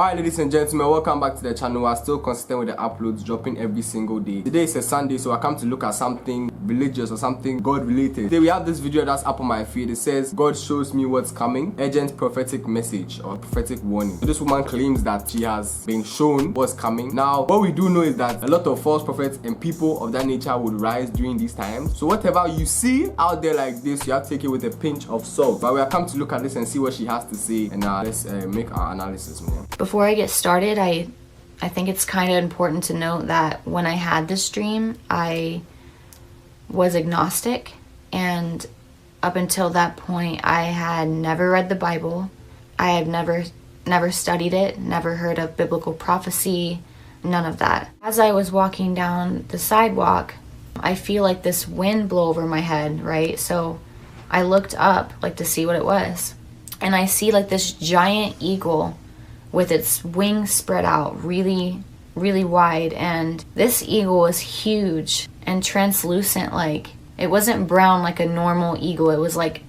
Alright, ladies and gentlemen, welcome back to the channel. We're still consistent with the uploads, dropping every single day. Today is a Sunday, so I come to look at something religious or something God related. Today we have this video that's up on my feed. It says, God shows me what's coming, urgent prophetic message or prophetic warning. So this woman claims that she has been shown what's coming. Now, what we do know is that a lot of false prophets and people of that nature would rise during these times. So whatever you see out there like this, you have to take it with a pinch of salt. But we are come to look at this and see what she has to say, and let's make our analysis more. Before I get started, I think it's kind of important to note that when I had this dream, I was agnostic, and up until that point, I had never read the Bible. I had never studied it, never heard of biblical prophecy, none of that. As I was walking down the sidewalk, I feel like this wind blow over my head, right? So I looked up like to see what it was, and I see like this giant eagle with its wings spread out really wide, and this eagle was huge and translucent. Like, it wasn't brown like a normal eagle, it was like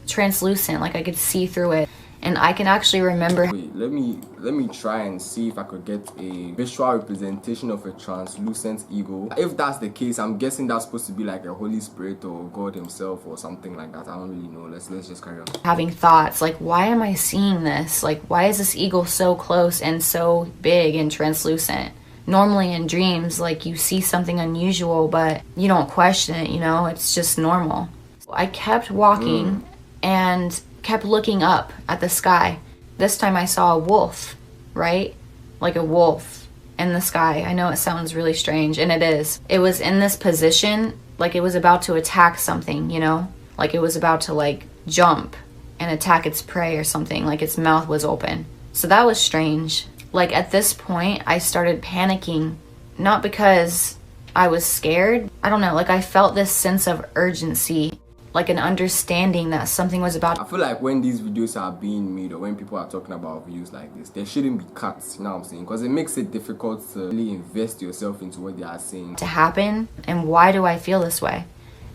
translucent, like I could see through it. And I can actually remember. Wait, let me try and see if I could get a visual representation of a translucent eagle. If that's the case, I'm guessing that's supposed to be like a Holy Spirit or God himself or something like that. I don't really know. Let's just carry on. Having thoughts like, why am I seeing this? Like, why is this eagle so close and so big and translucent? Normally in dreams, like, you see something unusual, but you don't question it, you know? It's just normal. So I kept walking and kept looking up at the sky. This time I saw a wolf, right? Like a wolf in the sky. I know it sounds really strange, and it is. It was in this position, like it was about to attack something, you know? Like it was about to like jump and attack its prey or something, like its mouth was open. So that was strange. Like at this point, I started panicking, not because I was scared. I don't know, like I felt this sense of urgency, like an understanding that something was about. I feel like when these videos are being made or when people are talking about views like this, there shouldn't be cuts, you know what I'm saying? Because it makes it difficult to really invest yourself into what they are saying. To happen, and why do I feel this way?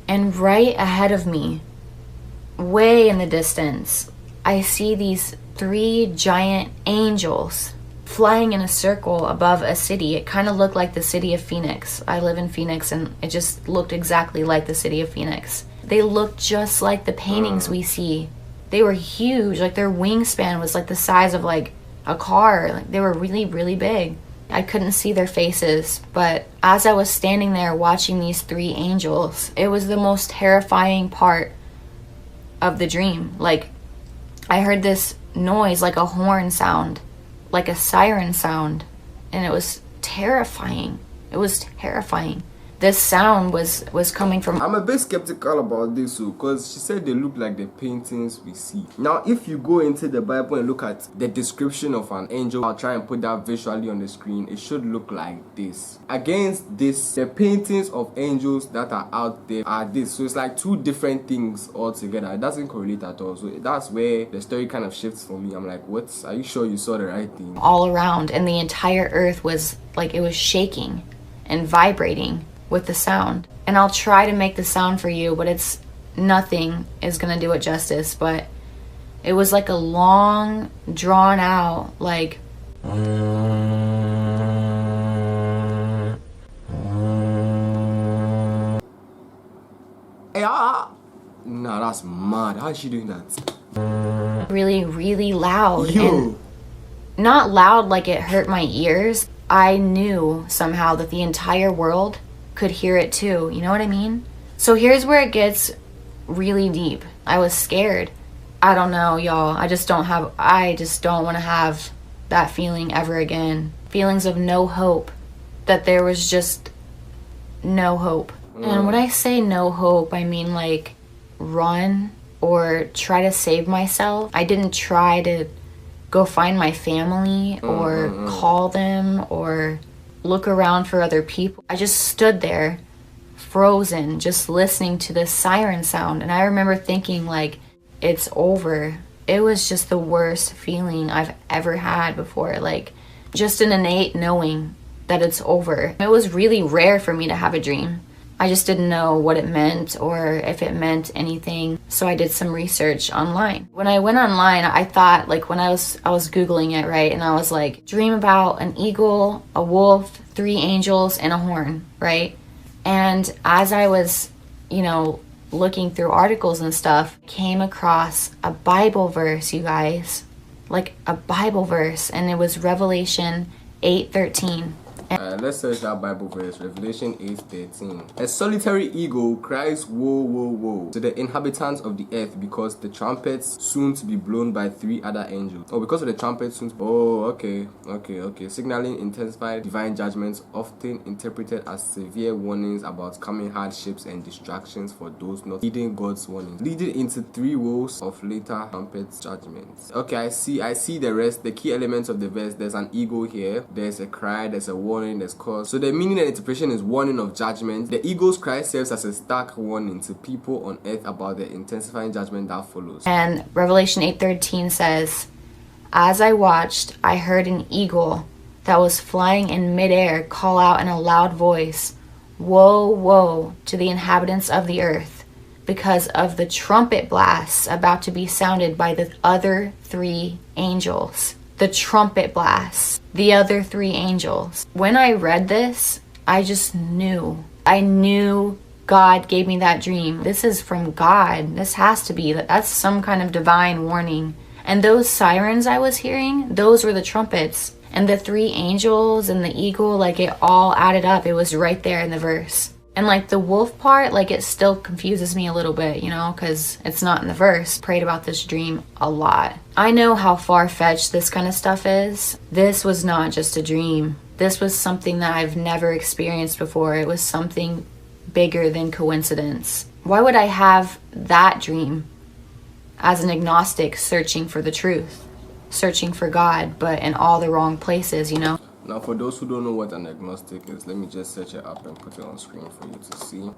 And right ahead of me, way in the distance, I see these 3 giant angels flying in a circle above a city. It kind of looked like the city of Phoenix. I live in Phoenix, and it just looked exactly like the city of Phoenix. They looked just like the paintings we see. They were huge, like their wingspan was like the size of like a car. Like, they were really big. I couldn't see their faces, but as I was standing there watching these 3 angels, it was the most terrifying part of the dream. Like, I heard this noise, like a horn sound, like a siren sound, and it was terrifying. It was terrifying. This sound was coming from. I'm a bit skeptical about this because she said they look like the paintings we see. Now, if you go into the Bible and look at the description of an angel, I'll try and put that visually on the screen. It should look like this. Against this, the paintings of angels that are out there are this. So it's like 2 different things altogether. It doesn't correlate at all. So that's where the story kind of shifts for me. I'm like, what? Are you sure you saw the right thing? All around, and the entire earth was like, it was shaking and vibrating with the sound. And I'll try to make the sound for you, but it's nothing is gonna do it justice. But it was like a long, drawn out, like Nah, that's mad. How is she doing that? really loud. Yo. And not loud like it hurt my ears. I knew somehow that the entire world could hear it too, you know what I mean? So here's where it gets really deep. I was scared. I don't know, y'all. I just don't want to have that feeling ever again. Feelings of no hope. That there was just no hope. And when I say no hope, I mean like run or try to save myself. I didn't try to go find my family or call them or look around for other people. I just stood there, frozen, just listening to this siren sound. And I remember thinking, like, it's over. It was just the worst feeling I've ever had before. Like, just an innate knowing that it's over. It was really rare for me to have a dream. I just didn't know what it meant or if it meant anything. So I did some research online. When I went online, I thought, like, when I was Googling it, right? And I was like, dream about an eagle, a wolf, 3 angels, and a horn, right? And as I was, looking through articles and stuff, came across a Bible verse, you guys. Like a Bible verse, and it was Revelation 8:13. Let's search that Bible verse, Revelation 8:13. A solitary eagle cries, woe, woe, woe, to the inhabitants of the earth, because the trumpets soon to be blown by 3 other angels. Oh, because of the trumpets soon. Okay. Signaling intensified divine judgments, often interpreted as severe warnings about coming hardships and distractions for those not heeding God's warnings, leading into 3 woes of later trumpet judgments. Okay, I see the rest. The key elements of the verse. There's an eagle here. There's a cry. There's a warning. There's cause. So the meaning and interpretation is warning of judgment. The eagle's cry serves as a stark warning to people on earth about the intensifying judgment that follows. And Revelation 8:13 says, as I watched, I heard an eagle that was flying in midair call out in a loud voice, woe, woe to the inhabitants of the earth, because of the trumpet blasts about to be sounded by the other 3 angels. The trumpet blasts, the other 3 angels. When I read this, I just knew. I knew God gave me that dream. This is from God. This has to be. That's some kind of divine warning. And those sirens I was hearing, those were the trumpets. And the 3 angels and the eagle, like, it all added up. It was right there in the verse. And like the wolf part, like, it still confuses me a little bit, because it's not in the verse. Prayed about this dream a lot. I know how far-fetched this kind of stuff is. This was not just a dream. This was something that I've never experienced before. It was something bigger than coincidence. Why would I have that dream as an agnostic searching for the truth, searching for God, but in all the wrong places, Now, for those who don't know what an agnostic is, let me just search it up and put it on screen for you to see.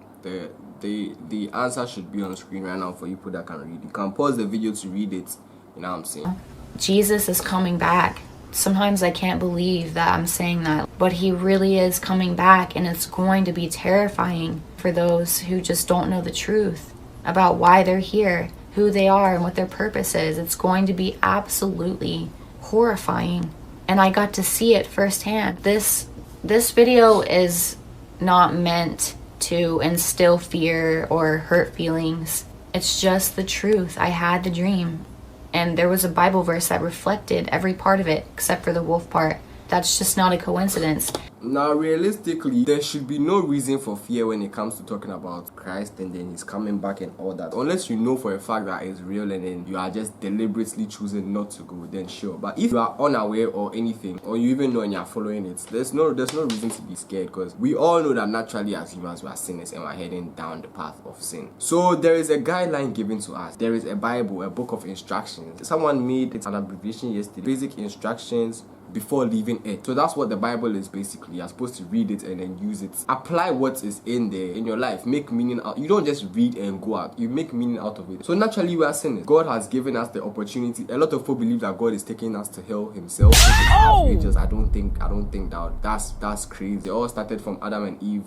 The answer should be on screen right now for you people that can read. You can pause the video to read it. You know what I'm saying? Jesus is coming back. Sometimes I can't believe that I'm saying that, but he really is coming back, and it's going to be terrifying for those who just don't know the truth about why they're here, who they are, and what their purpose is. It's going to be absolutely horrifying. And I got to see it firsthand. This video is not meant to instill fear or hurt feelings. It's just the truth. I had the dream. And there was a Bible verse that reflected every part of it, except for the wolf part. That's just not a coincidence. Now, realistically, there should be no reason for fear when it comes to talking about Christ and then he's coming back and all that. Unless you know for a fact that it's real and then you are just deliberately choosing not to go, then sure. But if you are unaware or anything, or you even know and you're following it, there's no reason to be scared, because we all know that naturally as humans we are sinners and we're heading down the path of sin. So there is a guideline given to us. There is a Bible, a book of instructions. Someone made it an abbreviation yesterday. Basic instructions before leaving it. So that's what the Bible is basically. You're supposed to read it and then use it. Apply what is in there in your life. Make meaning out. You don't just read and go out. You make meaning out of it. So naturally we are sinners. God has given us the opportunity. A lot of people believe that God is taking us to hell himself. Outrageous. I don't think that that's crazy. They all started from Adam and Eve,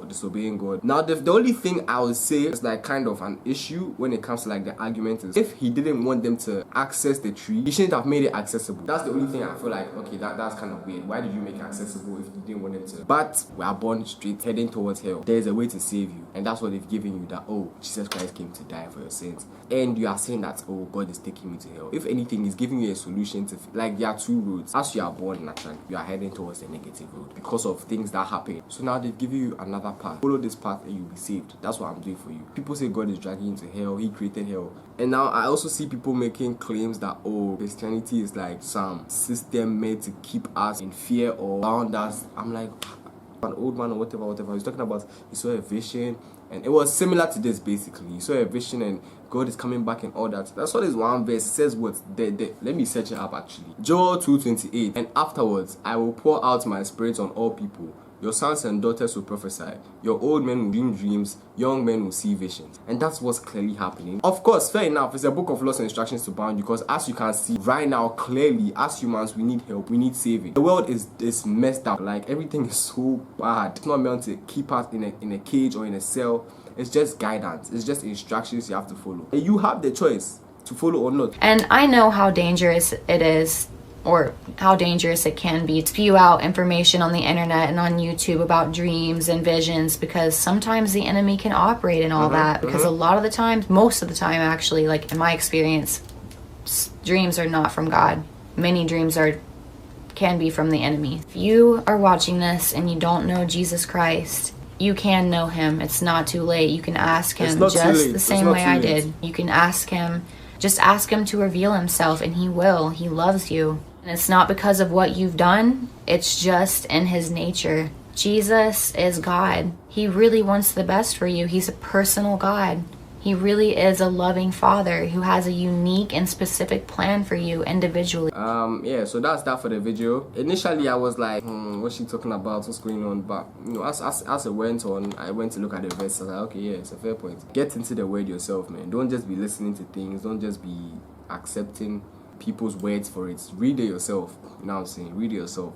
disobeying God. Now the only thing I would say is like kind of an issue when it comes to like the argument is, if he didn't want them to access the tree, he shouldn't have made it accessible. That's the only thing I feel like, okay, that's kind of weird. Why did you make it accessible if you didn't want them to? But we are born straight, heading towards hell. There's a way to save you, and that's what they've given you, that, oh, Jesus Christ came to die for your sins. And you are saying that, oh, God is taking me to hell. If anything, he's giving you a solution to, like, there are 2 roads. As you are born naturally, you are heading towards the negative road because of things that happen. So now they've given you another path. Follow this path and you'll be saved. That's what I'm doing for you. People say God is dragging you to hell. He created hell. And now I also see people making claims that, oh, Christianity is like some system made to keep us in fear or bound us. I'm like, an old man or whatever. He's talking about, he saw a vision, and it was similar to this basically. He saw a vision and God is coming back and all that. That's what this one verse says. What? Let me search it up actually. Joel 2:28. And afterwards I will pour out my spirit on all people. Your sons and daughters will prophesy. Your old men will dream dreams. Young men will see visions. And that's what's clearly happening. Of course, fair enough, it's a book of laws and instructions to bound, because as you can see right now, clearly, as humans, we need help. We need saving. The world is messed up. Like, everything is so bad. It's not meant to keep us in a cage or in a cell. It's just guidance. It's just instructions you have to follow. And you have the choice to follow or not. And I know how dangerous it is, or how dangerous it can be, to spew out information on the internet and on YouTube about dreams and visions, because sometimes the enemy can operate in all that, because a lot of the times, most of the time actually, like in my experience, dreams are not from God. Many dreams can be from the enemy. If you are watching this and you don't know Jesus Christ, you can know him. It's not too late. You can ask him just the same way I did. You can ask him. Just ask him to reveal himself, and he will. He loves you. And it's not because of what you've done. It's just in his nature. Jesus is God. He really wants the best for you. He's a personal God. He really is a loving father who has a unique and specific plan for you individually. Yeah, so that's that for the video. Initially I was like, what's she talking about, what's going on? But you know, as it went on, I went to look at the verse. I was like, okay, yeah, it's a fair point. Get into the word yourself, man. Don't just be listening to things. Don't just be accepting people's words for it. Read it yourself. You know what I'm saying? Read it yourself.